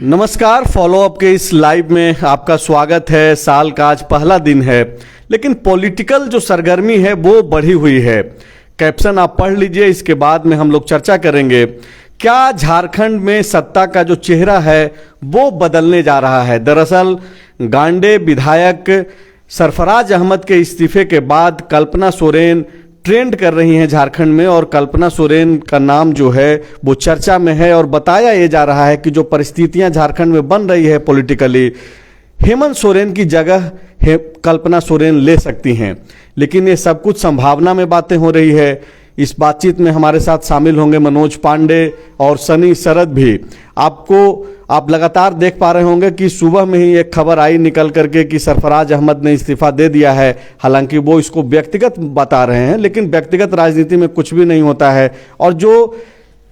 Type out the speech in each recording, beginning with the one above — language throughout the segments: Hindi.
नमस्कार, फॉलो अप के इस लाइव में आपका स्वागत है। साल का आज पहला दिन है, लेकिन पॉलिटिकल जो सरगर्मी है वो बढ़ी हुई है। कैप्शन आप पढ़ लीजिए, इसके बाद में हम लोग चर्चा करेंगे। क्या झारखंड में सत्ता का जो चेहरा है वो बदलने जा रहा है? दरअसल गांडे विधायक सरफराज अहमद के इस्तीफे के बाद कल्पना सोरेन ट्रेंड कर रही हैं झारखंड में, और कल्पना सोरेन का नाम जो है वो चर्चा में है। और बताया ये जा रहा है कि जो परिस्थितियां झारखंड में बन रही है पॉलिटिकली, हेमंत सोरेन की जगह कल्पना सोरेन ले सकती हैं। लेकिन ये सब कुछ संभावना में बातें हो रही है। इस बातचीत में हमारे साथ शामिल होंगे मनोज पांडे और सनी शरद भी। आप लगातार देख पा रहे होंगे कि सुबह में ही एक खबर आई निकल करके कि सरफराज अहमद ने इस्तीफा दे दिया है। हालांकि वो इसको व्यक्तिगत बता रहे हैं, लेकिन व्यक्तिगत राजनीति में कुछ भी नहीं होता है। और जो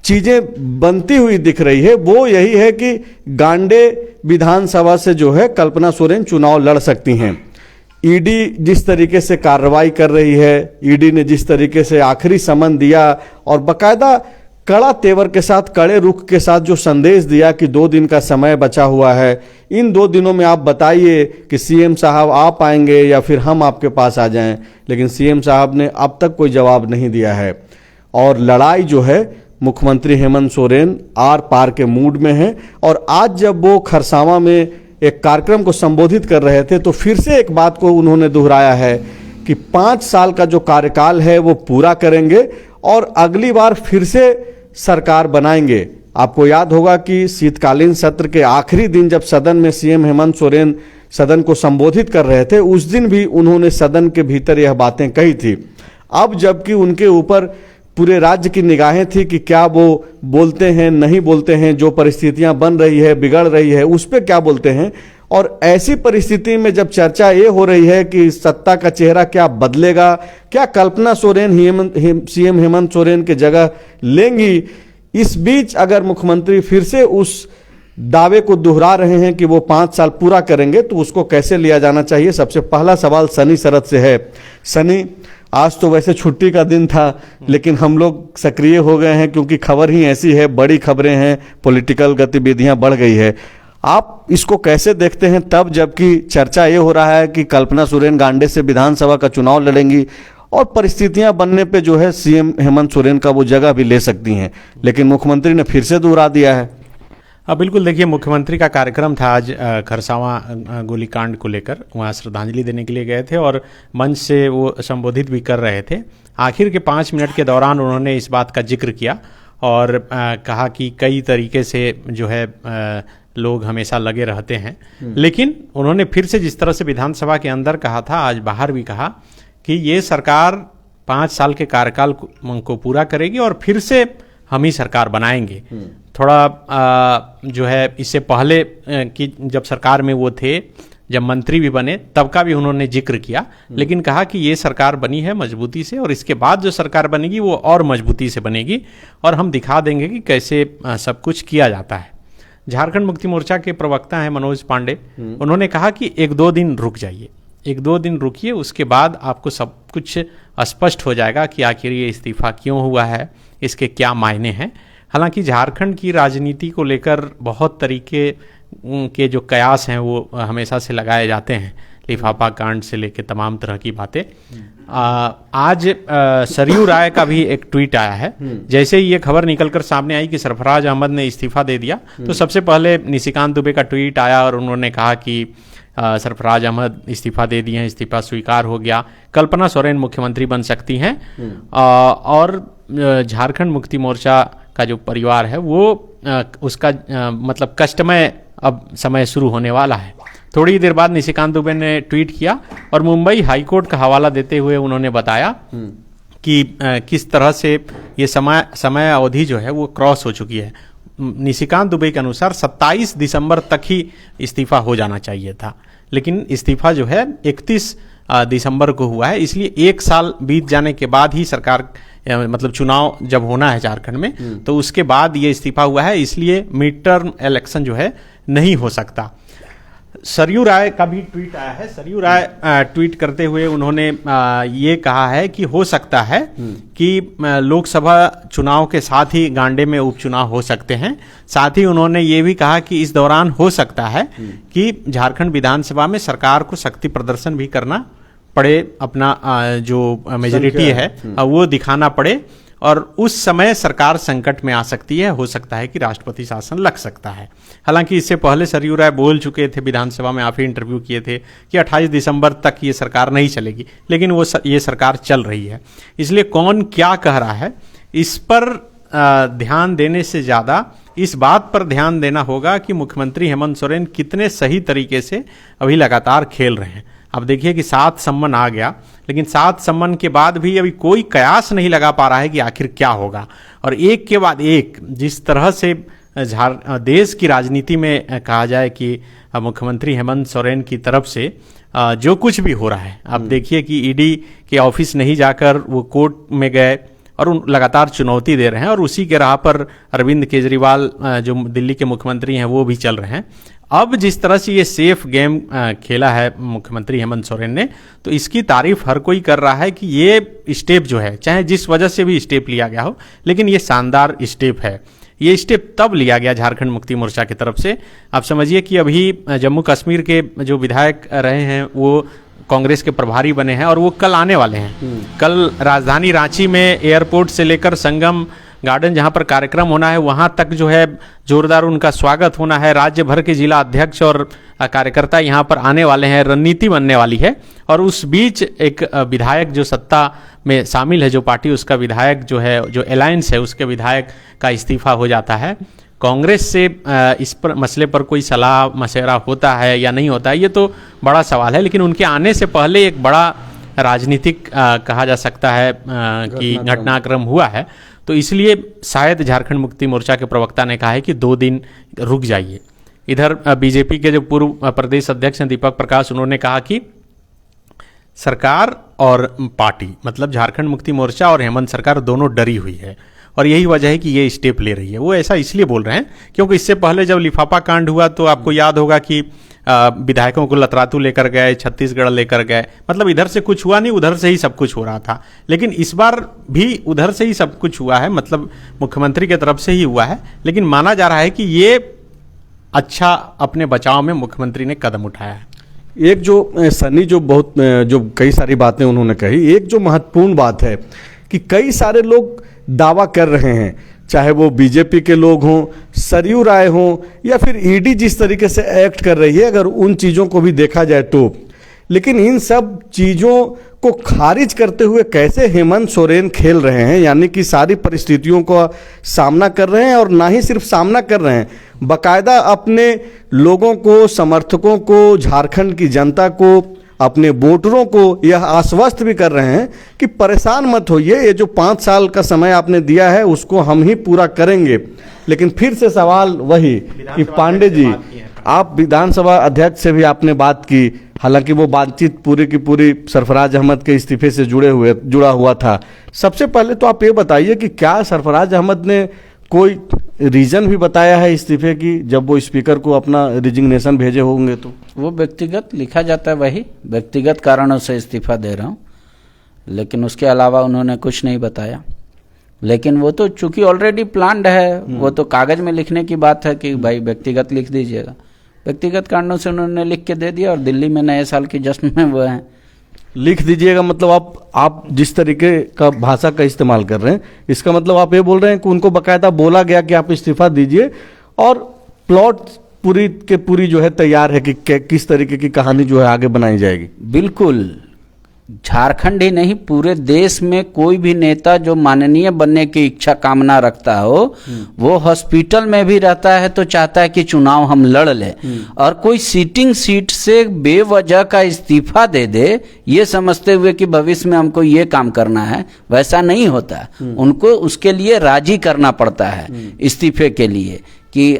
चीजें बनती हुई दिख रही है वो यही है कि गांडे विधानसभा से जो है कल्पना सोरेन चुनाव लड़ सकती हैं। ईडी जिस तरीके से कार्रवाई कर रही है, ईडी ने जिस तरीके से आखिरी समन दिया और बकायदा कड़ा तेवर के साथ, कड़े रुख के साथ जो संदेश दिया कि 2 दिन का समय बचा हुआ है, इन 2 दिनों में आप बताइए कि सीएम साहब आप आएंगे या फिर हम आपके पास आ जाएं। लेकिन सीएम साहब ने अब तक कोई जवाब नहीं दिया है। और लड़ाई जो है मुख्यमंत्री हेमंत सोरेन आर पार के मूड में है। और आज जब वो खरसावां में एक कार्यक्रम को संबोधित कर रहे थे तो फिर से एक बात को उन्होंने दोहराया है कि 5 साल का जो कार्यकाल है वो पूरा करेंगे और अगली बार फिर से सरकार बनाएंगे। आपको याद होगा कि शीतकालीन सत्र के आखिरी दिन जब सदन में सीएम हेमंत सोरेन सदन को संबोधित कर रहे थे, उस दिन भी उन्होंने सदन के भीतर यह बातें कही थी। अब जबकि उनके ऊपर पूरे राज्य की निगाहें थी कि क्या वो बोलते हैं नहीं बोलते हैं, जो परिस्थितियां बन रही है बिगड़ रही है उस पर क्या बोलते हैं। और ऐसी परिस्थिति में जब चर्चा ये हो रही है कि सत्ता का चेहरा क्या बदलेगा, क्या कल्पना सोरेन सीएम हेमंत सोरेन की जगह लेंगी, इस बीच अगर मुख्यमंत्री फिर से उस दावे को दोहरा रहे हैं कि वो 5 साल पूरा करेंगे तो उसको कैसे लिया जाना चाहिए। सबसे पहला सवाल सनी शरद से है। सनी, आज तो वैसे छुट्टी का दिन था, लेकिन हम लोग सक्रिय हो गए हैं क्योंकि खबर ही ऐसी है, बड़ी खबरें हैं, पॉलिटिकल गतिविधियां बढ़ गई है। आप इसको कैसे देखते हैं तब जबकि चर्चा ये हो रहा है कि कल्पना सोरेन गांडे से विधानसभा का चुनाव लड़ेंगी और परिस्थितियां बनने पे जो है सीएम हेमंत सोरेन का वो जगह भी ले सकती हैं, लेकिन मुख्यमंत्री ने फिर से दोहरा दिया है। बिल्कुल, देखिए मुख्यमंत्री का कार्यक्रम था आज खरसावां गोलीकांड को लेकर, वहाँ श्रद्धांजलि देने के लिए गए थे और मंच से वो संबोधित भी कर रहे थे। आखिर के 5 मिनट के दौरान उन्होंने इस बात का जिक्र किया और कहा कि कई तरीके से जो है लोग हमेशा लगे रहते हैं, लेकिन उन्होंने फिर से जिस तरह से विधानसभा के अंदर कहा था, आज बाहर भी कहा कि ये सरकार 5 साल के कार्यकाल को पूरा करेगी और फिर से हम ही सरकार बनाएंगे। थोड़ा जो है इससे पहले कि जब सरकार में वो थे, जब मंत्री भी बने, तब का भी उन्होंने जिक्र किया, लेकिन कहा कि ये सरकार बनी है मजबूती से और इसके बाद जो सरकार बनेगी वो और मजबूती से बनेगी और हम दिखा देंगे कि कैसे सब कुछ किया जाता है। झारखंड मुक्ति मोर्चा के प्रवक्ता हैं मनोज पांडे, उन्होंने कहा कि 1-2 दिन रुक जाइए, 1-2 दिन रुकिए, उसके बाद आपको सब कुछ स्पष्ट हो जाएगा कि आखिर ये इस्तीफा क्यों हुआ है, इसके क्या मायने हैं। हालांकि झारखंड की राजनीति को लेकर बहुत तरीके के जो कयास हैं वो हमेशा से लगाए जाते हैं, लिफाफा कांड से लेकर तमाम तरह की बातें। आज सरयू राय का भी एक ट्वीट आया है। जैसे ही ये खबर निकलकर सामने आई कि सरफराज अहमद ने इस्तीफा दे दिया, तो सबसे पहले निशिकांत दुबे का ट्वीट आया और उन्होंने कहा कि सरफराज अहमद इस्तीफा दे दिए हैं, इस्तीफा स्वीकार हो गया, कल्पना सोरेन मुख्यमंत्री बन सकती हैं। और झारखंड मुक्ति मोर्चा का जो परिवार है वो उसका मतलब कष्टमय अब समय शुरू होने वाला है। थोड़ी देर बाद निशिकांत दुबे ने ट्वीट किया और मुंबई हाईकोर्ट का हवाला देते हुए उन्होंने बताया कि किस तरह से ये समय अवधि जो है वो क्रॉस हो चुकी है। निशिकांत दुबे के अनुसार 27 दिसंबर तक ही इस्तीफा हो जाना चाहिए था, लेकिन इस्तीफा जो है 31 दिसंबर को हुआ है। इसलिए 1 साल बीत जाने के बाद ही सरकार मतलब चुनाव जब होना है झारखंड में, तो उसके बाद ये इस्तीफा हुआ है। इसलिए मिड टर्म इलेक्शन जो है नहीं हो सकता। सरयू राय का भी ट्वीट आया है। सरयू राय ट्वीट करते हुए उन्होंने ये कहा है कि हो सकता है कि लोकसभा चुनाव के साथ ही गांडे में उपचुनाव हो सकते हैं। साथ ही उन्होंने ये भी कहा कि इस दौरान हो सकता है कि झारखंड विधानसभा में सरकार को शक्ति प्रदर्शन भी करना पड़े, अपना जो मेजोरिटी है वो दिखाना पड़े, और उस समय सरकार संकट में आ सकती है। हो सकता है कि राष्ट्रपति शासन लग सकता है। हालांकि इससे पहले सरयू राय बोल चुके थे विधानसभा में, आप ही इंटरव्यू किए थे कि 28 दिसंबर तक ये सरकार नहीं चलेगी, लेकिन ये सरकार चल रही है। इसलिए कौन क्या कह रहा है इस पर ध्यान देने से ज़्यादा इस बात पर ध्यान देना होगा कि मुख्यमंत्री हेमंत सोरेन कितने सही तरीके से अभी लगातार खेल रहे हैं। अब देखिए कि 7 सम्मन आ गया, लेकिन 7 सम्मन के बाद भी अभी कोई कयास नहीं लगा पा रहा है कि आखिर क्या होगा। और एक के बाद एक जिस तरह से देश की राजनीति में कहा जाए कि मुख्यमंत्री हेमंत सोरेन की तरफ से जो कुछ भी हो रहा है, अब देखिए कि ईडी के ऑफिस नहीं जाकर वो कोर्ट में गए और लगातार चुनौती दे रहे हैं, और उसी के राह पर अरविंद केजरीवाल जो दिल्ली के मुख्यमंत्री हैं वो भी चल रहे हैं। अब जिस तरह से ये सेफ गेम खेला है मुख्यमंत्री हेमंत सोरेन ने, तो इसकी तारीफ हर कोई कर रहा है कि ये स्टेप जो है, चाहे जिस वजह से भी स्टेप लिया गया हो, लेकिन ये शानदार स्टेप है। ये स्टेप तब लिया गया झारखंड मुक्ति मोर्चा की तरफ से। आप समझिए कि अभी जम्मू कश्मीर के जो विधायक रहे हैं वो कांग्रेस के प्रभारी बने हैं, और वो कल आने वाले हैं। कल राजधानी रांची में एयरपोर्ट से लेकर संगम गार्डन जहां पर कार्यक्रम होना है वहां तक जो है जोरदार उनका स्वागत होना है। राज्य भर के जिला अध्यक्ष और कार्यकर्ता यहां पर आने वाले हैं, रणनीति बनने वाली है। और उस बीच एक विधायक जो सत्ता में शामिल है, जो पार्टी उसका विधायक जो है, जो अलायंस है उसके विधायक का इस्तीफा हो जाता है। कांग्रेस से इस पर मसले पर कोई सलाह मशवरा होता है या नहीं होता है, ये तो बड़ा सवाल है। लेकिन उनके आने से पहले एक बड़ा राजनीतिक कहा जा सकता है कि घटनाक्रम हुआ है। तो इसलिए शायद झारखंड मुक्ति मोर्चा के प्रवक्ता ने कहा है कि 2 दिन रुक जाइए। इधर बीजेपी के जो पूर्व प्रदेश अध्यक्ष हैं दीपक प्रकाश, उन्होंने कहा कि सरकार और पार्टी, मतलब झारखंड मुक्ति मोर्चा और हेमंत सरकार दोनों डरी हुई है, और यही वजह है कि ये स्टेप ले रही है। वो ऐसा इसलिए बोल रहे हैं क्योंकि इससे पहले जब लिफाफा कांड हुआ तो आपको याद होगा कि विधायकों को लतरातू लेकर गए, छत्तीसगढ़ लेकर गए, मतलब इधर से कुछ हुआ नहीं, उधर से ही सब कुछ हो रहा था। लेकिन इस बार भी उधर से ही सब कुछ हुआ है, मतलब मुख्यमंत्री की तरफ से ही हुआ है। लेकिन माना जा रहा है कि ये अच्छा अपने बचाव में मुख्यमंत्री ने कदम उठाया है। एक जो सनी जो कई सारी बातें उन्होंने कही, एक जो महत्वपूर्ण बात है कि कई सारे लोग दावा कर रहे हैं, चाहे वो बीजेपी के लोग हों, सरयू राय हों, या फिर ईडी जिस तरीके से एक्ट कर रही है, अगर उन चीज़ों को भी देखा जाए तो, लेकिन इन सब चीज़ों को खारिज करते हुए कैसे हेमंत सोरेन खेल रहे हैं, यानी कि सारी परिस्थितियों का सामना कर रहे हैं, और ना ही सिर्फ सामना कर रहे हैं, बाकायदा अपने लोगों को, समर्थकों को, झारखंड की जनता को, अपने वोटरों को यह आश्वस्त भी कर रहे हैं कि परेशान मत होइए, ये जो 5 साल का समय आपने दिया है उसको हम ही पूरा करेंगे। लेकिन फिर से सवाल वही कि पांडे जी, आप विधानसभा अध्यक्ष से भी आपने बात की, हालांकि वो बातचीत पूरी की पूरी सरफराज अहमद के इस्तीफे से जुड़ा हुआ था। सबसे पहले तो आप ये बताइए कि क्या सरफराज अहमद ने कोई रीजन भी बताया है इस्तीफे की, जब वो स्पीकर को अपना रिजिग्नेशन भेजे होंगे? तो वो व्यक्तिगत लिखा जाता है, वही व्यक्तिगत कारणों से इस्तीफा दे रहा हूँ, लेकिन उसके अलावा उन्होंने कुछ नहीं बताया। लेकिन वो तो चूंकि ऑलरेडी प्लान्ड है, वो तो कागज में लिखने की बात है कि भाई व्यक्तिगत लिख दीजिएगा। व्यक्तिगत कारणों से उन्होंने लिख के दे दिया, और दिल्ली में नए साल के जश्न में वो हैं। लिख दीजिएगा मतलब आप जिस तरीके का भाषा का इस्तेमाल कर रहे हैं, इसका मतलब आप ये बोल रहे हैं कि उनको बाकायदा बोला गया कि आप इस्तीफा दीजिए, और प्लॉट पूरी के पूरी जो है तैयार है कि किस तरीके की कहानी जो है आगे बनाई जाएगी। बिल्कुल, झारखंड ही नहीं पूरे देश में कोई भी नेता जो माननीय बनने की इच्छा कामना रखता हो, वो हॉस्पिटल में भी रहता है तो चाहता है कि चुनाव हम लड़ लें, और कोई सीटिंग सीट से बेवजह का इस्तीफा दे दे ये समझते हुए कि भविष्य में हमको ये काम करना है, वैसा नहीं होता। उनको उसके लिए राजी करना पड़ता है इस्तीफे के लिए कि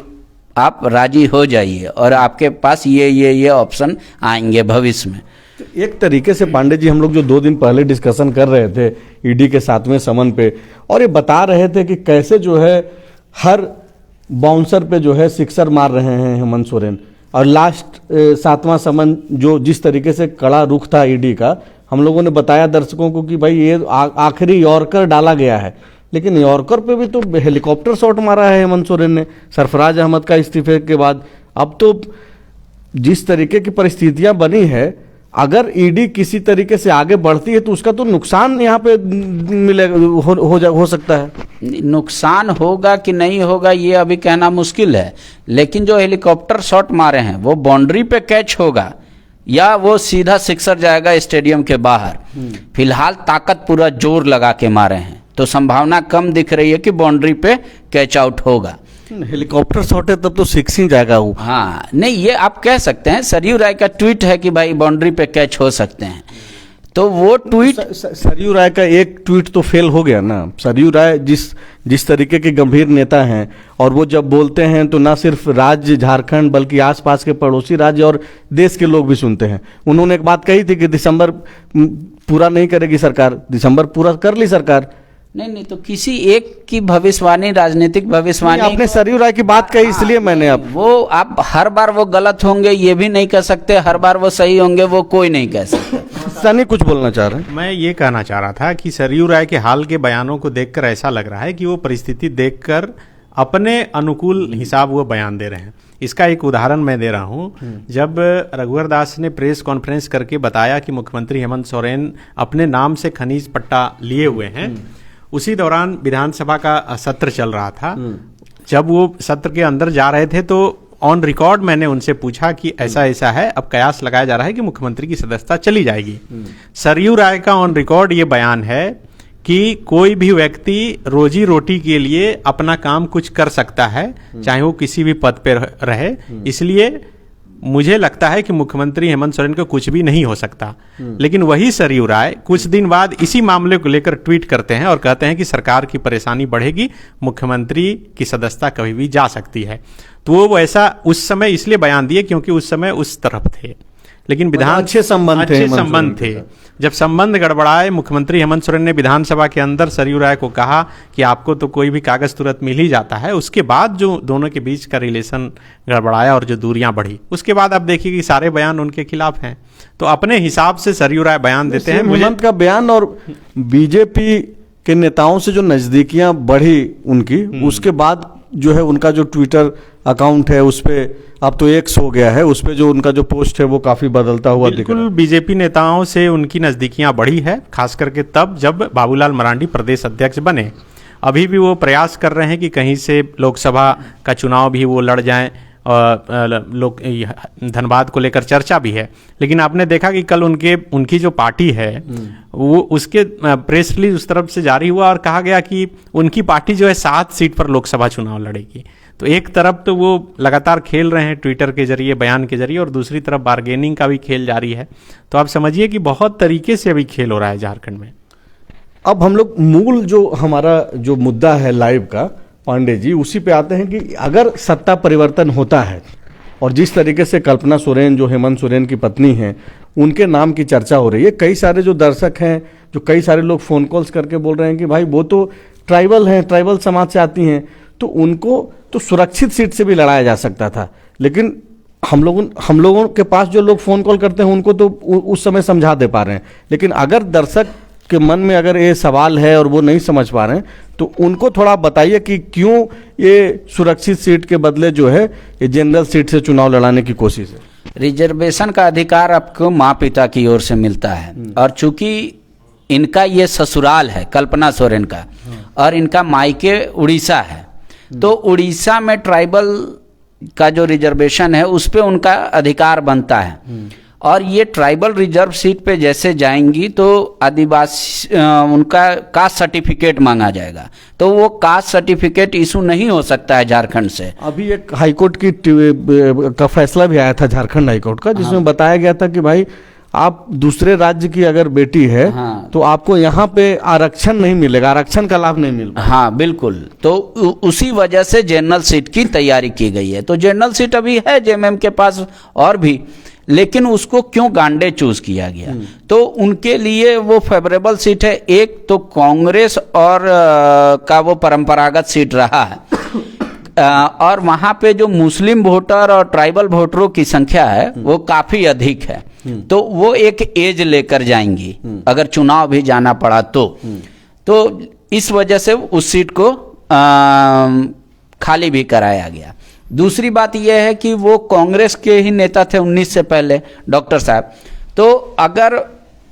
आप राजी हो जाइए और आपके पास ये ऑप्शन आएंगे भविष्य में। एक तरीके से पांडे जी, हम लोग जो 2 दिन पहले डिस्कशन कर रहे थे ईडी के 7वें समन पे, और ये बता रहे थे कि कैसे जो है हर बाउंसर पे जो है सिक्सर मार रहे हैं हेमंत सोरेन। और लास्ट 7वां समन जो जिस तरीके से कड़ा रुख था ईडी का, हम लोगों ने बताया दर्शकों को कि भाई ये आखिरी यॉर्कर डाला गया है, लेकिन यॉर्कर पे भी तो हेलीकॉप्टर शॉट मारा है हेमंत सोरेन ने सरफराज अहमद का इस्तीफे के बाद। अब तो जिस तरीके की परिस्थितियां बनी है, अगर ईडी किसी तरीके से आगे बढ़ती है तो उसका तो नुकसान यहाँ पे मिलेगा, हो सकता है। नुकसान होगा कि नहीं होगा ये अभी कहना मुश्किल है, लेकिन जो हेलीकॉप्टर शॉट मारे हैं वो बाउंड्री पे कैच होगा या वो सीधा सिक्सर जाएगा स्टेडियम के बाहर। फिलहाल ताकत पूरा जोर लगा के मारे हैं, तो संभावना कम दिख रही है कि बाउंड्री पे कैच आउट होगा। हेलीकॉप्टर शॉट है तब तो सिक्स ही जाएगा वो। हाँ, नहीं ये आप कह सकते हैं। सरयू राय का ट्वीट है कि भाई बाउंड्री पे कैच हो सकते हैं, तो वो ट्वीट सरयू राय का एक ट्वीट तो फेल हो गया ना। सरयू राय जिस तरीके के गंभीर नेता हैं, और वो जब बोलते हैं तो ना सिर्फ राज्य झारखंड बल्कि आसपास के पड़ोसी राज्य और देश के लोग भी सुनते हैं। उन्होंने एक बात कही थी कि दिसंबर पूरा नहीं करेगी सरकार, दिसंबर पूरा कर ली सरकार। नहीं तो किसी एक की भविष्यवाणी, राजनीतिक भविष्यवाणी, आपने सरयू राय की बात कही इसलिए मैंने वो आप हर बार वो गलत होंगे ये भी नहीं कह सकते, हर बार वो सही होंगे वो कोई नहीं कह सकते। सनी कुछ बोलना चाह रहे हैं? मैं ये कहना चाह रहा था कि सरयू राय के हाल के बयानों को देखकर ऐसा लग रहा है कि वो परिस्थिति देखकर अपने अनुकूल हिसाब वो बयान दे रहे हैं। इसका एक उदाहरण मैं दे रहा हूं। जब रघुवर दास ने प्रेस कॉन्फ्रेंस करके बताया कि मुख्यमंत्री हेमंत सोरेन अपने नाम से खनिज पट्टा लिए हुए हैं, उसी दौरान विधानसभा का सत्र चल रहा था। जब वो सत्र के अंदर जा रहे थे तो ऑन रिकॉर्ड मैंने उनसे पूछा कि ऐसा ऐसा है, अब कयास लगाया जा रहा है कि मुख्यमंत्री की सदस्यता चली जाएगी। सरयू राय का ऑन रिकॉर्ड ये बयान है कि कोई भी व्यक्ति रोजी रोटी के लिए अपना काम कुछ कर सकता है, चाहे वो किसी भी पद पे रहे, इसलिए मुझे लगता है कि मुख्यमंत्री हेमंत सोरेन को कुछ भी नहीं हो सकता। लेकिन वही सरयू राय कुछ दिन बाद इसी मामले को लेकर ट्वीट करते हैं और कहते हैं कि सरकार की परेशानी बढ़ेगी, मुख्यमंत्री की सदस्यता कभी भी जा सकती है। तो वो ऐसा उस समय इसलिए बयान दिए क्योंकि उस समय उस तरफ थे, लेकिन विधान अच्छे संबंध थे। जब संबंध गड़बड़ाए, मुख्यमंत्री हेमंत सोरेन ने विधानसभा के अंदर सरयू राय को कहा कि आपको तो कोई भी कागज तुरंत मिल ही जाता है। उसके बाद जो दोनों के बीच का रिलेशन गड़बड़ाया और जो दूरियां बढ़ी, उसके बाद आप देखिए कि सारे बयान उनके खिलाफ हैं। तो अपने हिसाब से सरयू राय बयान देते हैं। हेमंत का बयान और बीजेपी के नेताओं से जो नजदीकियां बढ़ी उनकी, उसके बाद जो है उनका जो ट्विटर अकाउंट है उस पे अब तो एक्स हो गया है, उस पे जो उनका जो पोस्ट है वो काफी बदलता हुआ दिख रहा है। बिल्कुल बीजेपी नेताओं से उनकी नजदीकियां बढ़ी है, खास करके तब जब बाबूलाल मरांडी प्रदेश अध्यक्ष बने। अभी भी वो प्रयास कर रहे हैं कि कहीं से लोकसभा का चुनाव भी वो लड़ जाएं, लोग धनबाद को लेकर चर्चा भी है। लेकिन आपने देखा कि कल उनकी जो पार्टी है वो उसके प्रेस रिलीज उस तरफ से जारी हुआ और कहा गया कि उनकी पार्टी जो है 7 सीट पर लोकसभा चुनाव लड़ेगी। तो एक तरफ तो वो लगातार खेल रहे हैं ट्विटर के जरिए, बयान के जरिए, और दूसरी तरफ बार्गेनिंग का भी खेल जारी है। तो आप समझिए कि बहुत तरीके से अभी खेल हो रहा है झारखंड में। अब हम लोग मूल जो हमारा जो मुद्दा है लाइव का, पांडे जी, उसी पे आते हैं कि अगर सत्ता परिवर्तन होता है और जिस तरीके से कल्पना सोरेन जो हेमंत सोरेन की पत्नी हैं उनके नाम की चर्चा हो रही है, कई सारे जो दर्शक हैं, जो कई सारे लोग फोन कॉल्स करके बोल रहे हैं कि भाई वो तो ट्राइबल हैं, ट्राइबल समाज से आती हैं, तो उनको तो सुरक्षित सीट से भी लड़ाया जा सकता था। लेकिन हम लोगों के पास जो लोग फोन कॉल करते हैं उनको तो उस समय समझा दे पा रहे हैं। लेकिन अगर दर्शक के मन में अगर ये सवाल है और वो नहीं समझ पा रहे हैं तो उनको थोड़ा बताइए कि क्यों ये सुरक्षित सीट के बदले जो है ये जनरल सीट से चुनाव लड़ाने की कोशिश है। रिजर्वेशन का अधिकार आपको माँ पिता की ओर से मिलता है, और चूंकि इनका ये ससुराल है कल्पना सोरेन का और इनका मायके उड़ीसा है, तो उड़ीसा में ट्राइबल का जो रिजर्वेशन है उस पे उनका अधिकार बनता है। और ये ट्राइबल रिजर्व सीट पे जैसे जाएंगी तो आदिवासी उनका कास्ट सर्टिफिकेट मांगा जाएगा, तो वो कास्ट सर्टिफिकेट इशू नहीं हो सकता है झारखंड से। अभी एक हाईकोर्ट का फैसला भी आया था, झारखंड हाईकोर्ट का, जिसमें बताया गया था कि भाई आप दूसरे राज्य की अगर बेटी है तो आपको यहाँ पे आरक्षण नहीं मिलेगा, आरक्षण का लाभ नहीं मिलेगा। हाँ बिल्कुल, तो उसी वजह से जनरल सीट की तैयारी की गई है। तो जनरल सीट अभी है जेएमएम के पास और भी, लेकिन उसको क्यों गांडे चूज किया गया? तो उनके लिए वो फेवरेबल सीट है। एक तो कांग्रेस और का वो परंपरागत सीट रहा है। और वहाँ पे जो मुस्लिम वोटर और ट्राइबल वोटरों की संख्या है वो काफी अधिक है, तो वो एक एज लेकर जाएंगी अगर चुनाव भी जाना पड़ा तो इस वजह से उस सीट को खाली भी कराया गया। दूसरी बात यह है कि वो कांग्रेस के ही नेता थे 19 से पहले डॉक्टर साहब, तो अगर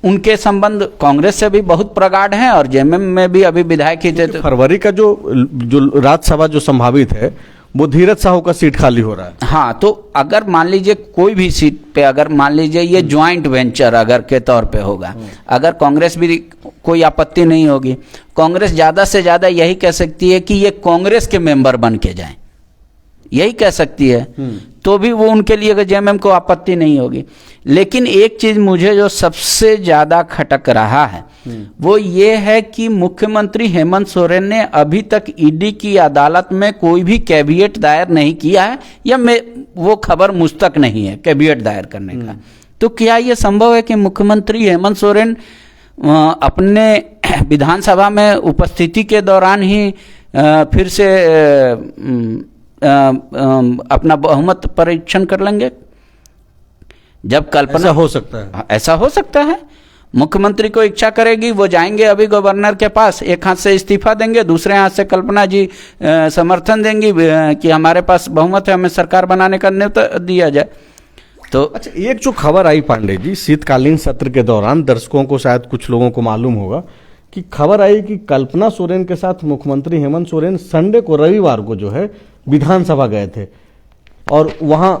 उनके संबंध कांग्रेस से भी बहुत प्रगाढ़ हैं और जेएमएम में भी अभी विधायक ही थे। फरवरी का जो राज्यसभा जो संभावित है वो धीरज साहू का सीट खाली हो रहा है। हाँ, तो अगर मान लीजिए कोई भी सीट पे अगर मान लीजिए ये ज्वाइंट वेंचर अगर के तौर पे होगा, अगर कांग्रेस भी कोई आपत्ति नहीं होगी, कांग्रेस ज़्यादा से ज़्यादा यही कह सकती है कि ये कांग्रेस के मेंबर बन के जाएं, यही कह सकती है, तो भी वो उनके लिए जेएमएम को आपत्ति नहीं होगी। लेकिन एक चीज मुझे जो सबसे ज्यादा खटक रहा है वो ये है कि मुख्यमंत्री हेमंत सोरेन ने अभी तक ईडी की अदालत में कोई भी कैविएट दायर नहीं किया है, या वो खबर मुझ तक नहीं है कैविएट दायर करने का। तो क्या ये संभव है कि मुख्यमंत्री हेमंत सोरेन अपने विधानसभा में उपस्थिति के दौरान ही फिर से अपना बहुमत परीक्षण कर लेंगे? जब कल्पना ऐसा हो सकता है, ऐसा हो सकता है। मुख्यमंत्री को इच्छा करेगी, वो जाएंगे अभी गवर्नर के पास, एक हाथ से इस्तीफा देंगे, दूसरे हाथ से कल्पना जी समर्थन देंगी कि हमारे पास बहुमत है, हमें सरकार बनाने का न्योता दिया जाए। तो अच्छा, एक जो खबर आई पांडे जी शीतकालीन सत्र के दौरान, दर्शकों को शायद कुछ लोगों को मालूम होगा कि खबर आई कि कल्पना सोरेन के साथ मुख्यमंत्री हेमंत सोरेन संडे को, रविवार को जो है विधानसभा गए थे और वहां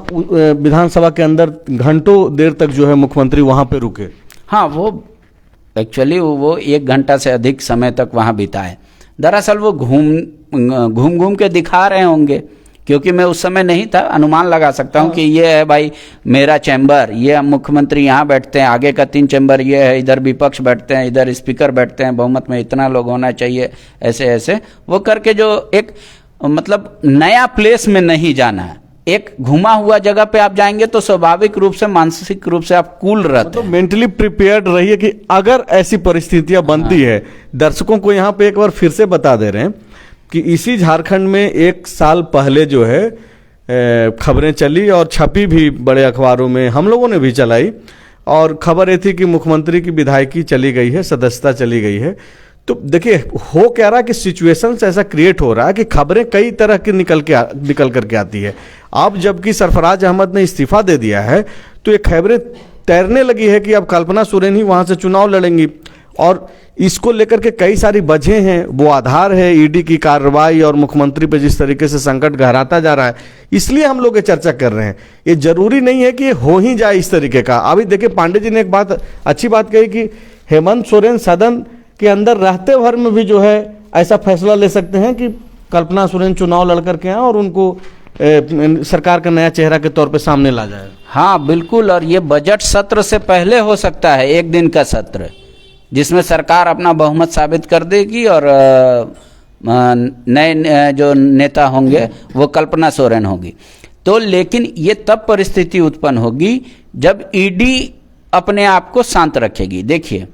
विधानसभा के अंदर घंटों देर तक जो है मुख्यमंत्री वहां पे रुके। हाँ, वो एक्चुअली वो 1 घंटा से अधिक समय तक वहां बिताए। दरअसल वो घूम के दिखा रहे होंगे, क्योंकि मैं उस समय नहीं था, अनुमान लगा सकता हूँ कि ये है भाई मेरा चैम्बर, ये मुख्यमंत्री यहाँ बैठते हैं, आगे का 3 चैम्बर ये है, इधर विपक्ष बैठते हैं, इधर स्पीकर बैठते हैं, बहुमत में इतना लोग होना चाहिए, ऐसे ऐसे वो करके जो एक मतलब नया प्लेस में नहीं जाना है, एक घुमा हुआ जगह पे आप जाएंगे तो स्वाभाविक रूप से मानसिक रूप से आप कूल रहते तो हैं। मेंटली प्रिपेयर्ड रहिए कि अगर ऐसी परिस्थितियां बनती है। दर्शकों को यहाँ पे एक बार फिर से बता दे रहे हैं कि इसी झारखंड में 1 साल पहले जो है खबरें चली और छपी भी बड़े अखबारों में, हम लोगों ने भी चलाई, और खबर ये थी कि मुख्यमंत्री की विधायकी चली गई है, सदस्यता चली गई है। तो देखिए हो क्या रहा है कि सिचुएशन ऐसा क्रिएट हो रहा है कि खबरें कई तरह की निकल करके आती है। अब जबकि सरफराज अहमद ने इस्तीफा दे दिया है तो ये खबरें तैरने लगी है कि अब कल्पना सोरेन ही वहां से चुनाव लड़ेंगी, और इसको लेकर के कई सारी वजह हैं। वो आधार है ईडी की कार्रवाई और मुख्यमंत्री पे जिस तरीके से संकट गहराता जा रहा है, इसलिए हम लोग ये चर्चा कर रहे हैं। ये जरूरी नहीं है कि ये हो ही जाए इस तरीके का। अभी देखिए पांडे जी ने एक बात, अच्छी बात कही कि हेमंत सोरेन सदन के अंदर रहते भर में भी जो है ऐसा फैसला ले सकते हैं कि कल्पना सोरेन चुनाव लड़ करके आए और उनको सरकार का नया चेहरा के तौर पे सामने ला जाए। हाँ बिल्कुल, और ये बजट सत्र से पहले हो सकता है, 1 दिन का सत्र जिसमें सरकार अपना बहुमत साबित कर देगी और नए जो नेता होंगे वो कल्पना सोरेन होगी। तो लेकिन ये तब परिस्थिति उत्पन्न होगी जब ईडी अपने आप को शांत रखेगी। देखिए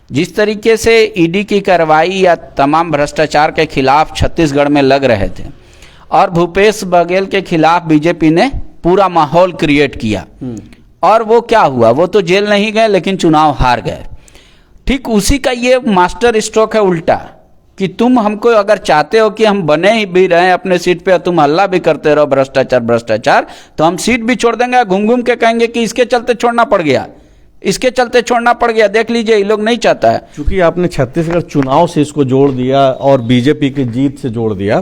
जिस तरीके से ईडी की कार्रवाई या तमाम भ्रष्टाचार के खिलाफ छत्तीसगढ़ में लग रहे थे और भूपेश बघेल के खिलाफ बीजेपी ने पूरा माहौल क्रिएट किया, और वो क्या हुआ, वो तो जेल नहीं गए लेकिन चुनाव हार गए। ठीक उसी का ये मास्टर स्ट्रोक है उल्टा, कि तुम हमको अगर चाहते हो कि हम बने ही भी रहे अपने सीट पे, तुम हल्ला भी करते रहो भ्रष्टाचार भ्रष्टाचार, तो हम सीट भी छोड़ देंगे। घूम घूम के कहेंगे कि इसके चलते छोड़ना पड़ गया, इसके चलते छोड़ना पड़ गया, देख लीजिए ये लोग नहीं चाहता है। क्योंकि आपने छत्तीसगढ़ चुनाव से इसको जोड़ दिया और बीजेपी की जीत से जोड़ दिया,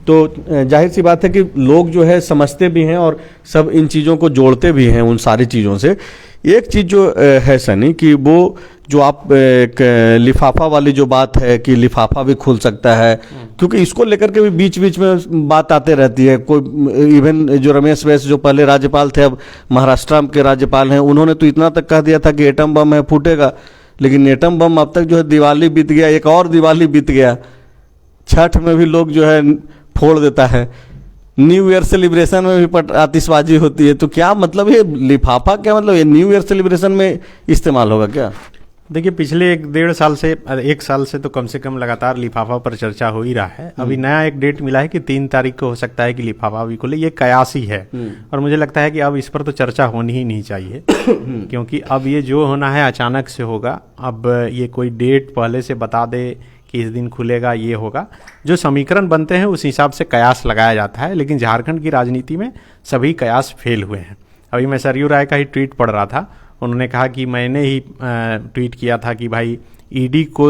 तो जाहिर सी बात है कि लोग जो है समझते भी हैं और सब इन चीज़ों को जोड़ते भी हैं उन सारी चीज़ों से। एक चीज़ जो है सनी कि वो जो आप एक लिफाफा वाली जो बात है कि लिफाफा भी खुल सकता है, क्योंकि इसको लेकर के भी बीच बीच में बात आते रहती है। कोई इवन जो रमेश बैस जो पहले राज्यपाल थे अब महाराष्ट्र के राज्यपाल हैं, उन्होंने तो इतना तक कह दिया था कि एटम बम है फूटेगा, लेकिन एटम बम अब तक जो है दिवाली बीत गया, एक और दिवाली बीत गया, छठ में भी लोग जो है फोड़ देता है, न्यू ईयर सेलिब्रेशन में भी आतिशबाजी होती है। तो क्या मतलब ये लिफाफा, क्या मतलब ये न्यू ईयर सेलिब्रेशन में इस्तेमाल होगा क्या? देखिए पिछले 1 साल से तो कम से कम लगातार लिफाफा पर चर्चा हो ही रहा है। अभी नया एक डेट मिला है कि 3 तारीख को हो सकता है कि लिफाफा भी खुले, ये कयास ही है। और मुझे लगता है कि अब इस पर तो चर्चा होनी ही नहीं चाहिए क्योंकि अब ये जो होना है अचानक से होगा। अब ये कोई डेट पहले से बता दे कि इस दिन खुलेगा, ये होगा, जो समीकरण बनते हैं उस हिसाब से कयास लगाया जाता है। लेकिन झारखंड की राजनीति में सभी कयास फेल हुए हैं। अभी मैं सरयू राय का ही ट्वीट पढ़ रहा था, उन्होंने कहा कि मैंने ही ट्वीट किया था कि भाई ईडी को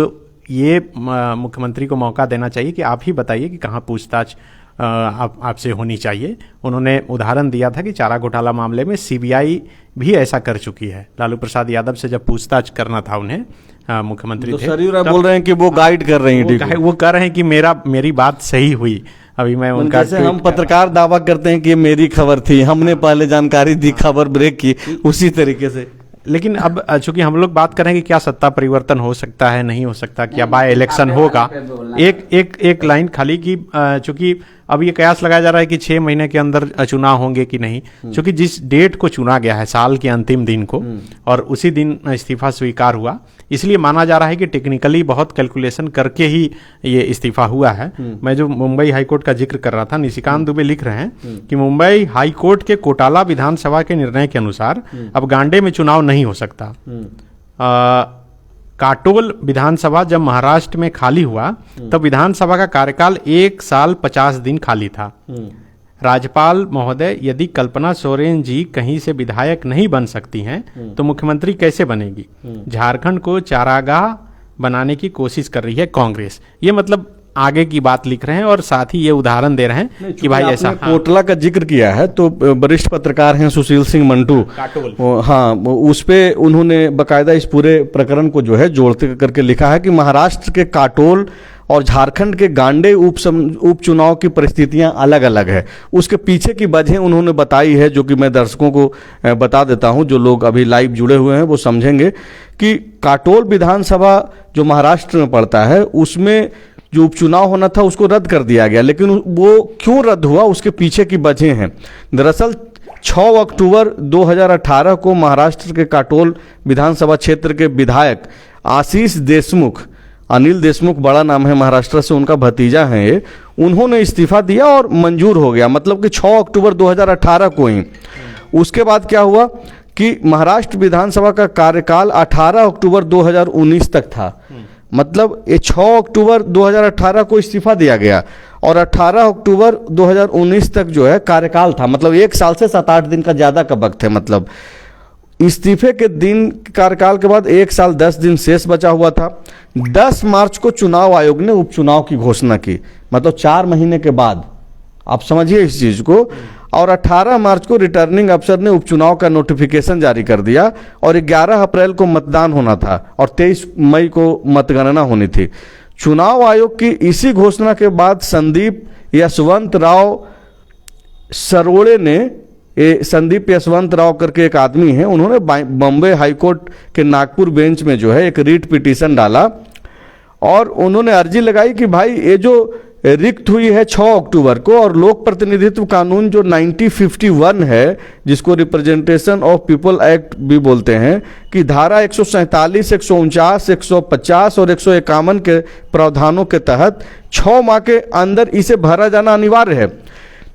ये मुख्यमंत्री को मौका देना चाहिए कि आप ही बताइए कि कहाँ पूछताछ आपसे होनी चाहिए। उन्होंने उदाहरण दिया था कि चारा घोटाला मामले में सीबीआई भी ऐसा कर चुकी है। लालू प्रसाद यादव से जब पूछताछ करना था उन्हें, मुख्यमंत्री तो थे, सरयू राय बोल रहे हैं कि वो गाइड कर रहे हैं, वो कह रहे हैं कि मेरी बात सही हुई। अभी मैं उनका जैसे हम पत्रकार दावा करते हैं कि ये मेरी खबर थी, हमने पहले जानकारी दी, खबर ब्रेक की, उसी तरीके से। लेकिन अब चूंकि हम लोग बात करें कि क्या सत्ता परिवर्तन हो सकता है, नहीं हो सकता, क्या बाय इलेक्शन होगा, एक लाइन खाली की चूंकि अब ये कयास लगाया जा रहा है कि 6 महीने के अंदर चुनाव होंगे कि नहीं, क्योंकि जिस डेट को चुना गया है साल के अंतिम दिन को और उसी दिन इस्तीफा स्वीकार हुआ, इसलिए माना जा रहा है कि टेक्निकली बहुत कैलकुलेशन करके ही ये इस्तीफा हुआ है। मैं जो मुंबई हाईकोर्ट का जिक्र कर रहा था, निशिकांत दुबे लिख रहे हैं कि मुंबई हाईकोर्ट के कोटाला विधानसभा के निर्णय के अनुसार अब गांडे में चुनाव नहीं हो सकता। काटोल विधानसभा जब महाराष्ट्र में खाली हुआ तब विधानसभा का कार्यकाल 1 साल 50 दिन खाली था। राज्यपाल महोदय, यदि कल्पना सोरेन जी कहीं से विधायक नहीं बन सकती हैं तो मुख्यमंत्री कैसे बनेगी? झारखंड को चारागाह बनाने की कोशिश कर रही है कांग्रेस। ये मतलब आगे की बात लिख रहे हैं और साथ ही ये उदाहरण दे रहे हैं कि भाई ऐसा। कोटला का जिक्र किया है तो वरिष्ठ पत्रकार हैं सुशील सिंह मंटू, हाँ, उस पे उन्होंने बकायदा इस पूरे प्रकरण को जो है जोड़ते करके लिखा है कि महाराष्ट्र के काटोल और झारखंड के गांडे उपचुनाव की परिस्थितियां अलग अलग है। उसके पीछे की वजह उन्होंने बताई है, जो कि मैं दर्शकों को बता देता हूं, जो लोग अभी लाइव जुड़े हुए हैं वो समझेंगे कि काटोल विधानसभा जो महाराष्ट्र में पड़ता है उसमें जो उपचुनाव होना था उसको रद्द कर दिया गया। लेकिन वो क्यों रद्द हुआ, उसके पीछे की वजह हैं। दरअसल 6 अक्टूबर 2018 को महाराष्ट्र के काटोल विधानसभा क्षेत्र के विधायक आशीष देशमुख, अनिल देशमुख बड़ा नाम है, महाराष्ट्र से उनका भतीजा है ये, उन्होंने इस्तीफा दिया और मंजूर हो गया। मतलब कि 6 अक्टूबर 2018 को ही। उसके बाद क्या हुआ कि महाराष्ट्र विधानसभा का कार्यकाल 18 अक्टूबर 2019 तक था। मतलब ये 6 अक्टूबर 2018 को इस्तीफा दिया गया और 18 अक्टूबर 2019 तक जो है कार्यकाल था। मतलब 1 साल से 7-8 दिन का ज़्यादा का वक्त है। मतलब इस्तीफे के दिन कार्यकाल के बाद 1 साल 10 दिन शेष बचा हुआ था। 10 मार्च को चुनाव आयोग ने उपचुनाव की घोषणा की, मतलब 4 महीने के बाद, आप समझिए इस चीज़ को। और 18 मार्च को रिटर्निंग अफसर ने उपचुनाव का नोटिफिकेशन जारी कर दिया और 11 अप्रैल को मतदान होना था और 23 मई को मतगणना होनी थी। चुनाव आयोग की इसी घोषणा के बाद संदीप यशवंत राव सरोड़े ने, संदीप यशवंत राव करके एक आदमी है, उन्होंने बॉम्बे हाईकोर्ट के नागपुर बेंच में जो है एक रीट पिटीशन डाला और उन्होंने अर्जी लगाई कि भाई ये जो रिक्त हुई है 6 अक्टूबर को, और लोक प्रतिनिधित्व कानून जो 1951 है, जिसको रिप्रेजेंटेशन ऑफ पीपल एक्ट भी बोलते हैं, कि धारा 147, 149, 150 और 151 के प्रावधानों के तहत 6 माह के अंदर इसे भरा जाना अनिवार्य है।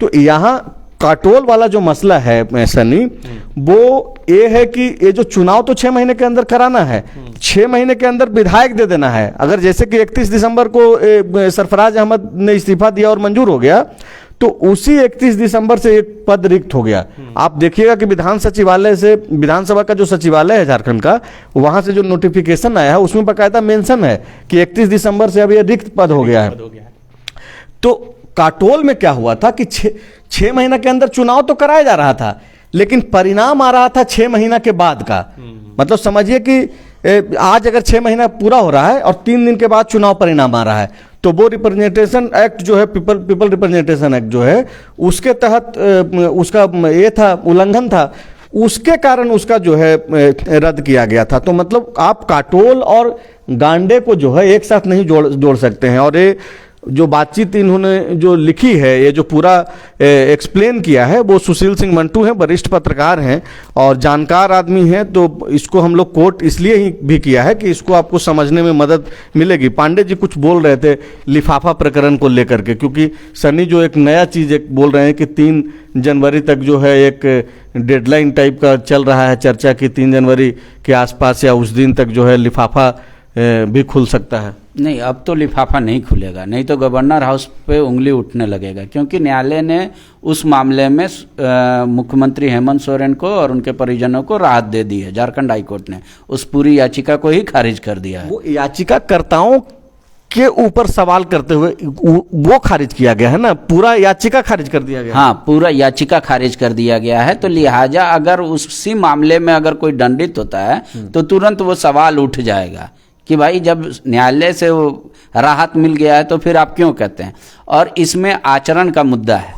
तो यहाँ काटोल वाला जो मसला है सनी, वो ये है कि ये जो चुनाव तो 6 महीने के अंदर कराना है, 6 महीने के अंदर विधायक दे देना है। अगर जैसे कि 31 दिसंबर को सरफराज अहमद ने इस्तीफा दिया और मंजूर हो गया, तो उसी 31 दिसंबर से एक पद रिक्त हो गया। आप देखिएगा कि विधान सचिवालय से, विधानसभा का जो सचिवालय है झारखंड का, वहां से जो नोटिफिकेशन आया है उसमें बाकायदा मेंशन है कि 31 दिसंबर से अब ये रिक्त पद हो गया है। तो काटोल में क्या हुआ था कि 6 महीने के अंदर चुनाव तो कराया जा रहा था, लेकिन परिणाम आ रहा था 6 महीना के बाद का। मतलब समझिए कि आज अगर 6 महीना पूरा हो रहा है और 3 दिन के बाद चुनाव परिणाम आ रहा है, तो वो रिप्रेजेंटेशन एक्ट जो है, पीपल रिप्रेजेंटेशन एक्ट जो है, उसके तहत उसका ये था, उल्लंघन था, उसके कारण उसका जो है रद्द किया गया था। तो मतलब आप काटोल और गांडे को जो है एक साथ नहीं जोड़ सकते हैं। और ये जो बातचीत इन्होंने जो लिखी है, ये जो पूरा एक्सप्लेन किया है, वो सुशील सिंह मंटू हैं, वरिष्ठ पत्रकार हैं और जानकार आदमी हैं। तो इसको हम लोग कोट इसलिए ही भी किया है कि इसको आपको समझने में मदद मिलेगी। पांडे जी कुछ बोल रहे थे लिफाफा प्रकरण को लेकर के, क्योंकि सनी जो एक नया चीज़ एक बोल रहे हैं कि 3 जनवरी तक जो है एक डेडलाइन टाइप का चल रहा है चर्चा की, 3 जनवरी के आसपास या उस दिन तक जो है लिफाफा भी खुल सकता है। नहीं, अब तो लिफाफा नहीं खुलेगा, नहीं तो गवर्नर हाउस पे उंगली उठने लगेगा, क्योंकि न्यायालय ने उस मामले में मुख्यमंत्री हेमंत सोरेन को और उनके परिजनों को राहत दे दी है। झारखंड हाईकोर्ट ने उस पूरी याचिका को ही खारिज कर दिया है। वो याचिकाकर्ताओं के ऊपर सवाल करते हुए वो खारिज किया गया है ना, पूरा याचिका खारिज कर दिया गया। हाँ, पूरा याचिका खारिज कर दिया गया है। तो लिहाजा अगर उसी मामले में अगर कोई दंडित होता है तो तुरंत वो सवाल उठ जाएगा कि भाई जब न्यायालय से वो राहत मिल गया है तो फिर आप क्यों कहते हैं। और इसमें आचरण का मुद्दा है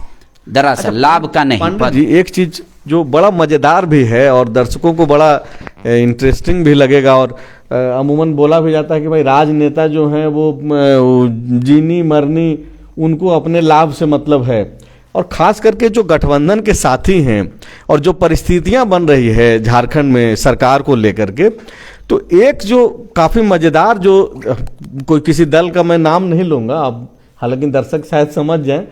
दरअसल, लाभ का नहीं। पंडित जी, एक चीज जो बड़ा मजेदार भी है और दर्शकों को बड़ा इंटरेस्टिंग भी लगेगा और अमूमन बोला भी जाता है कि भाई राजनेता जो हैं वो जीनी मरनी उनको अपने लाभ से मतलब है, और खास करके जो गठबंधन के साथी हैं और जो परिस्थितियां बन रही है झारखंड में सरकार को लेकर के, तो एक जो काफी मजेदार जो कोई किसी दल का मैं नाम नहीं लूंगा अब, हालांकि दर्शक शायद समझ जाएं,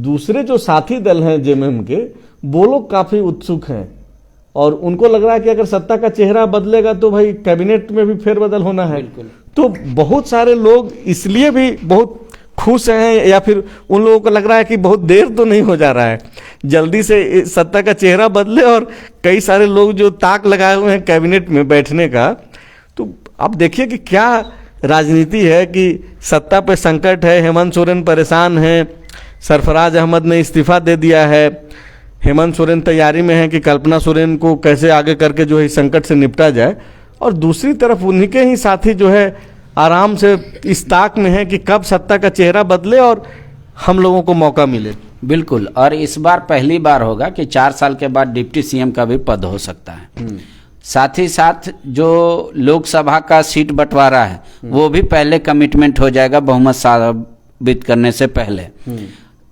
दूसरे जो साथी दल हैं जेएमएम के, वो लोग काफी उत्सुक हैं और उनको लग रहा है कि अगर सत्ता का चेहरा बदलेगा तो भाई कैबिनेट में भी फेरबदल होना है। तो बहुत सारे लोग इसलिए भी बहुत खुश हैं, या फिर उन लोगों को लग रहा है कि बहुत देर तो नहीं हो जा रहा है, जल्दी से सत्ता का चेहरा बदले। और कई सारे लोग जो ताक लगाए हुए हैं कैबिनेट में बैठने का, तो आप देखिए कि क्या राजनीति है कि सत्ता पे संकट है, हेमंत सोरेन परेशान हैं, सरफराज अहमद ने इस्तीफा दे दिया है, हेमंत सोरेन तैयारी में है कि कल्पना सोरेन को कैसे आगे करके जो है इस संकट से निपटा जाए, और दूसरी तरफ उन्हीं के ही साथी जो है आराम से इस ताक में है कि कब सत्ता का चेहरा बदले और हम लोगों को मौका मिले। बिल्कुल, और इस बार पहली बार होगा कि 4 साल के बाद डिप्टी सीएम का भी पद हो सकता है। साथ ही साथ जो लोकसभा का सीट बंटवारा है वो भी पहले कमिटमेंट हो जाएगा बहुमत साबित करने से पहले।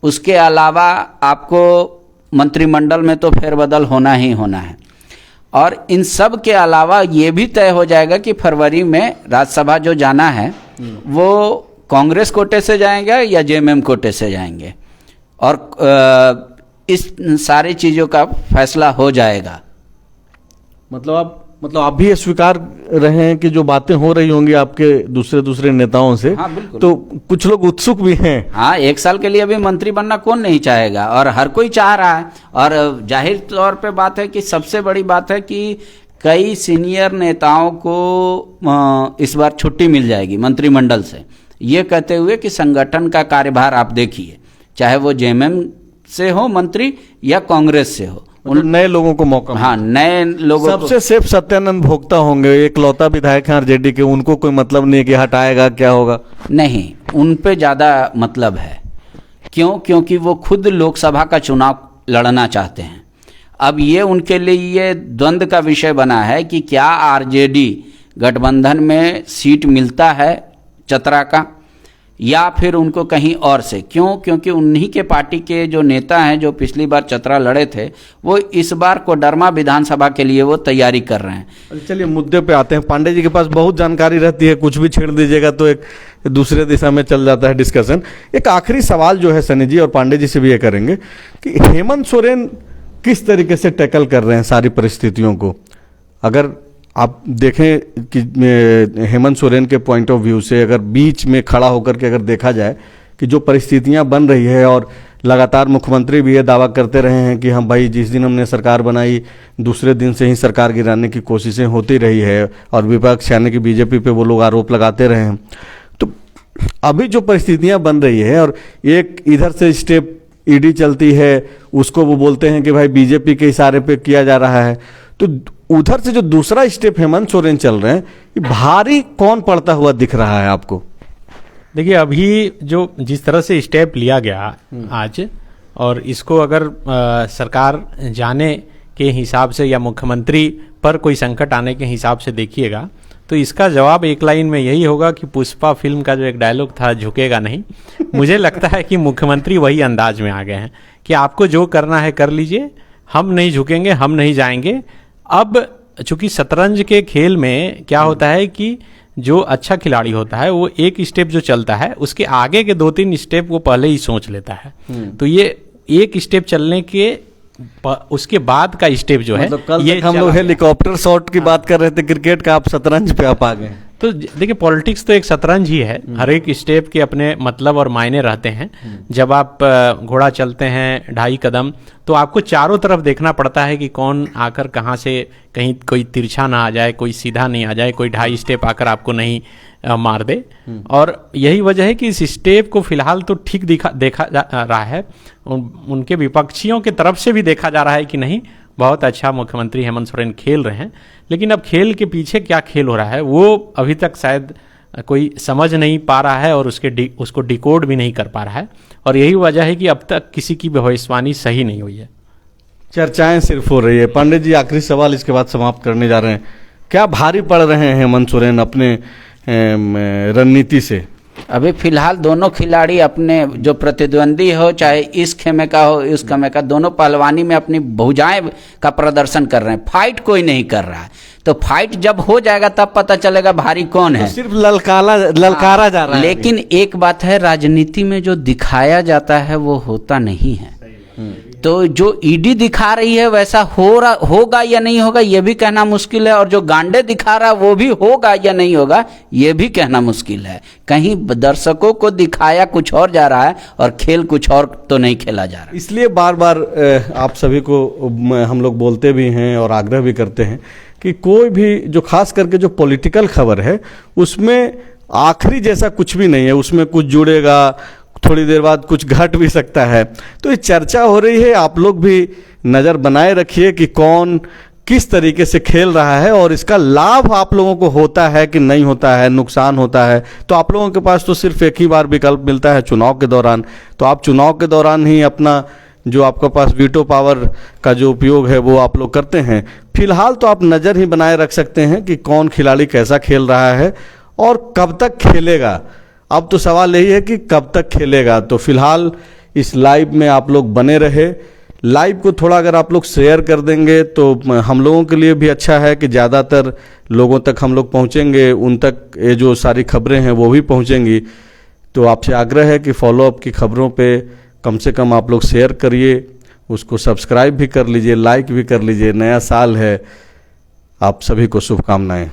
उसके अलावा आपको मंत्रिमंडल में तो फेरबदल होना ही होना है, और इन सब के अलावा ये भी तय हो जाएगा कि फरवरी में राज्यसभा जो जाना है वो कांग्रेस कोटे से जाएंगे या जेएमएम कोटे से जाएंगे, और इस सारी चीज़ों का फैसला हो जाएगा। मतलब आप भी ये स्वीकार रहे हैं कि जो बातें हो रही होंगी आपके दूसरे नेताओं से, हाँ, बिल्कुल। तो कुछ लोग उत्सुक भी हैं। हाँ, 1 साल के लिए भी मंत्री बनना कौन नहीं चाहेगा, और हर कोई चाह रहा है। और जाहिर तौर पे बात है कि सबसे बड़ी बात है कि कई सीनियर नेताओं को इस बार छुट्टी मिल जाएगी मंत्रिमंडल से, ये कहते हुए कि संगठन का कार्यभार आप देखिए, चाहे वो जेएमएम से हो मंत्री या कांग्रेस से हो, उन नए लोगों को मौका। हाँ, नए लोगों सबसे सेफ सत्यानंद भोक्ता होंगे, एकलौता विधायक हैं आरजेडी के, उनको कोई मतलब नहीं कि हटाएगा क्या होगा। नहीं, उन पे ज़्यादा मतलब है। क्यों? क्योंकि वो खुद लोकसभा का चुनाव लड़ना चाहते हैं। अब ये उनके लिए ये द्वंद्व का विषय बना है कि क्या आरजेडी गठबंधन में सीट मिलता है चतरा का, या फिर उनको कहीं और से। क्यों? क्योंकि उन्हीं के पार्टी के जो नेता हैं जो पिछली बार चतरा लड़े थे, वो इस बार कोडरमा विधानसभा के लिए वो तैयारी कर रहे हैं। चलिए मुद्दे पे आते हैं। पांडे जी के पास बहुत जानकारी रहती है, कुछ भी छेड़ दीजिएगा तो एक दूसरे दिशा में चल जाता है डिस्कशन। एक आखिरी सवाल जो है सनी जी और पांडे जी से भी ये करेंगे कि हेमंत सोरेन किस तरीके से टैकल कर रहे हैं सारी परिस्थितियों को। अगर आप देखें कि हेमंत सोरेन के पॉइंट ऑफ व्यू से अगर बीच में खड़ा होकर के अगर देखा जाए कि जो परिस्थितियां बन रही है, और लगातार मुख्यमंत्री भी ये दावा करते रहे हैं कि हम भाई जिस दिन हमने सरकार बनाई दूसरे दिन से ही सरकार गिराने की कोशिशें होती रही है, और विपक्ष यानी कि बीजेपी पे वो लोग आरोप लगाते रहे हैं। तो अभी जो परिस्थितियां बन रही है और एक इधर से स्टेप ईडी चलती है, उसको वो बोलते हैं कि भाई बीजेपी के इशारे पे किया जा रहा है, तो उधर से जो दूसरा स्टेप हेमंत सोरेन चल रहे हैं, ये भारी कौन पड़ता हुआ दिख रहा है आपको? देखिए, अभी जो जिस तरह से स्टेप लिया गया आज, और इसको अगर सरकार जाने के हिसाब से या मुख्यमंत्री पर कोई संकट आने के हिसाब से देखिएगा तो इसका जवाब एक लाइन में यही होगा कि पुष्पा फिल्म का जो एक डायलॉग था, झुकेगा नहीं। मुझे लगता है कि मुख्यमंत्री वही अंदाज में आ गए हैं कि आपको जो करना है कर लीजिए, हम नहीं झुकेंगे, हम नहीं जाएंगे। अब चूंकि शतरंज के खेल में क्या होता है कि जो अच्छा खिलाड़ी होता है वो एक स्टेप जो चलता है उसके आगे के 2-3 स्टेप वो पहले ही सोच लेता है। तो ये एक स्टेप चलने के उसके बाद का स्टेप जो है, मतलब कल ये तक हम लोग हेलीकॉप्टर शॉट की बात कर रहे थे क्रिकेट का, आप शतरंज पे आप आ गए। तो देखिए पॉलिटिक्स तो एक शतरंज ही है, हर एक स्टेप के अपने मतलब और मायने रहते हैं। जब आप घोड़ा चलते हैं 2.5 कदम तो आपको चारों तरफ देखना पड़ता है कि कौन आकर कहाँ से, कहीं कोई तिरछा ना आ जाए, कोई सीधा नहीं आ जाए, कोई 2.5 स्टेप आकर आपको नहीं मार दे। और यही वजह है कि इस स्टेप को फिलहाल तो ठीक देखा जा रहा है, उनके विपक्षियों की तरफ से भी देखा जा रहा है कि नहीं बहुत अच्छा मुख्यमंत्री हेमंत सोरेन खेल रहे हैं। लेकिन अब खेल के पीछे क्या खेल हो रहा है वो अभी तक शायद कोई समझ नहीं पा रहा है और उसको डिकोड भी नहीं कर पा रहा है। और यही वजह है कि अब तक किसी की भविष्यवाणी सही नहीं हुई है, चर्चाएं सिर्फ हो रही है। पंडित जी, आखिरी सवाल इसके बाद समाप्त करने जा रहे हैं। क्या भारी पड़ रहे हैं हेमंत सोरेन अपने रणनीति से? अभी फिलहाल दोनों खिलाड़ी अपने जो प्रतिद्वंदी हो, चाहे इस खेमे का हो इस खेमे का, दोनों पहलवानी में अपनी भुजाएं का प्रदर्शन कर रहे हैं। फाइट कोई नहीं कर रहा है, तो फाइट जब हो जाएगा तब पता चलेगा भारी कौन है। तो सिर्फ ललकारा जा रहा है। लेकिन एक बात है, राजनीति में जो दिखाया जाता है वो होता नहीं है। तो जो ईडी दिखा रही है वैसा होगा या नहीं होगा ये भी कहना मुश्किल है, और जो गांडे दिखा रहा है वो भी होगा या नहीं होगा ये भी कहना मुश्किल है। कहीं दर्शकों को दिखाया कुछ और जा रहा है और खेल कुछ और तो नहीं खेला जा रहा। इसलिए बार बार आप सभी को हम लोग बोलते भी हैं और आग्रह भी करते हैं कि कोई भी जो खास करके जो पॉलिटिकल खबर है उसमें आखिरी जैसा कुछ भी नहीं है, उसमें कुछ जुड़ेगा, थोड़ी देर बाद कुछ घट भी सकता है। तो ये चर्चा हो रही है, आप लोग भी नज़र बनाए रखिए कि कौन किस तरीके से खेल रहा है और इसका लाभ आप लोगों को होता है कि नहीं होता है, नुकसान होता है। तो आप लोगों के पास तो सिर्फ एक ही बार विकल्प मिलता है चुनाव के दौरान, तो आप चुनाव के दौरान ही अपना जो आपके पास वीटो पावर का जो उपयोग है वो आप लोग करते हैं। फिलहाल तो आप नज़र ही बनाए रख सकते हैं कि कौन खिलाड़ी कैसा खेल रहा है और कब तक खेलेगा। अब तो सवाल यही है कि कब तक खेलेगा। तो फिलहाल इस लाइव में आप लोग बने रहे। लाइव को थोड़ा अगर आप लोग शेयर कर देंगे तो हम लोगों के लिए भी अच्छा है कि ज़्यादातर लोगों तक हम लोग पहुंचेंगे, उन तक ये जो सारी खबरें हैं वो भी पहुंचेंगी। तो आपसे आग्रह है कि फॉलोअप की खबरों पे कम से कम आप लोग शेयर करिए, उसको सब्सक्राइब भी कर लीजिए, लाइक भी कर लीजिए। नया साल है, आप सभी को शुभकामनाएं।